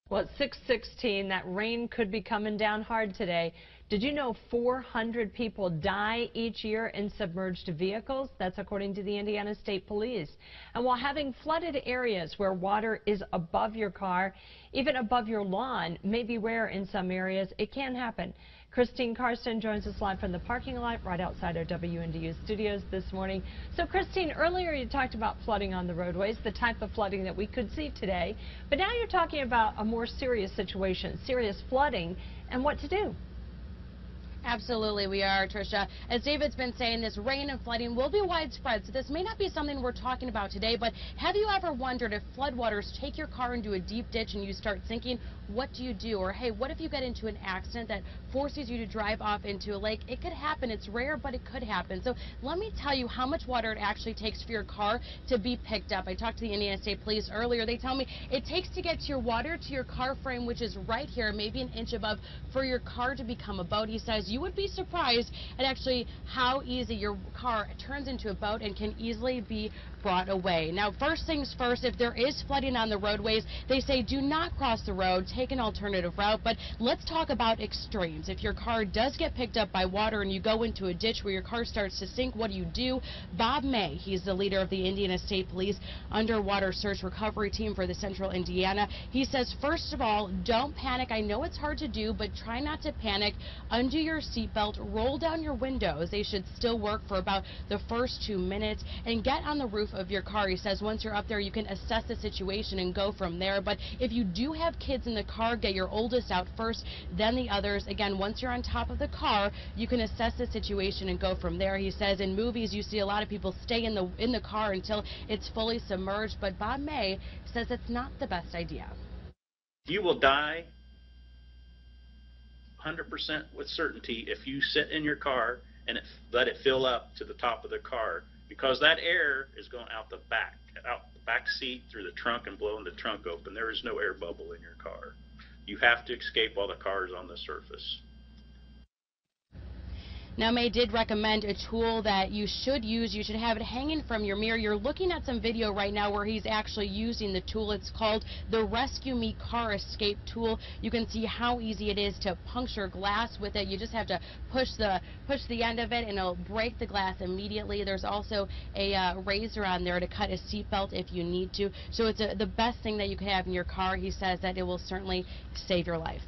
Well, it's 6:16. That rain could be coming down hard today. Did you know 400 people die each year in submerged vehicles? That's according to the Indiana State Police. And while having flooded areas where water is above your car, even above your lawn, may be rare in some areas, it can happen. Christine Karsten joins us live from the parking lot right outside our WNDU studios this morning. So, Christine, earlier you talked about flooding on the roadways, the type of flooding that we could see today. But now you're talking about a more serious situation, serious flooding, and what to do. Absolutely, we are, Tricia. As David's been saying, this rain and flooding will be widespread, so this may not be something we're talking about today, but have you ever wondered if floodwaters take your car into a deep ditch and you start sinking, what do you do? Or, hey, what if you get into an accident that forces you to drive off into a lake? It could happen. It's rare, but it could happen. So let me tell you how much water it actually takes for your car to be picked up. I talked to the Indiana State Police earlier. They tell me it takes to get your water to your car frame, which is right here, maybe an inch above, for your car to become a boat. He says you would be surprised at actually how easy your car turns into a boat and can easily be brought away. Now, first things first, if there is flooding on the roadways, they say do not cross the road, take an alternative route. But let's talk about extremes. If your car does get picked up by water and you go into a ditch where your car starts to sink, what do you do? Bob May, he's the leader of the Indiana State Police Underwater Search Recovery Team for the Central Indiana. He says, first of all, don't panic. I know it's hard to do, but try not to panic. Undo your seatbelt, roll down your windows. They should still work for about the first 2 minutes, and get on the roof of your car. He says once you're up there, you can assess the situation and go from there. But if you do have kids in the car, get your oldest out first, then the others. Again, once you're on top of the car, you can assess the situation and go from there. He says in movies you see a lot of people stay in the car until it's fully submerged, but Bob May says it's not the best idea. You will die 100% with certainty if you sit in your car and let it fill up to the top of the car, because that air is going out the back seat through the trunk and blowing the trunk open. There is no air bubble in your car. You have to escape while the car is on the surface. Now, May did recommend a tool that you should use. You should have it hanging from your mirror. You're looking at some video right now where he's actually using the tool. It's called the Rescue Me Car Escape tool. You can see how easy it is to puncture glass with it. You just have to push the end of it and it'll break the glass immediately. There's also a razor on there to cut a seatbelt if you need to. So it's the best thing that you can have in your car. He says that it will certainly save your life.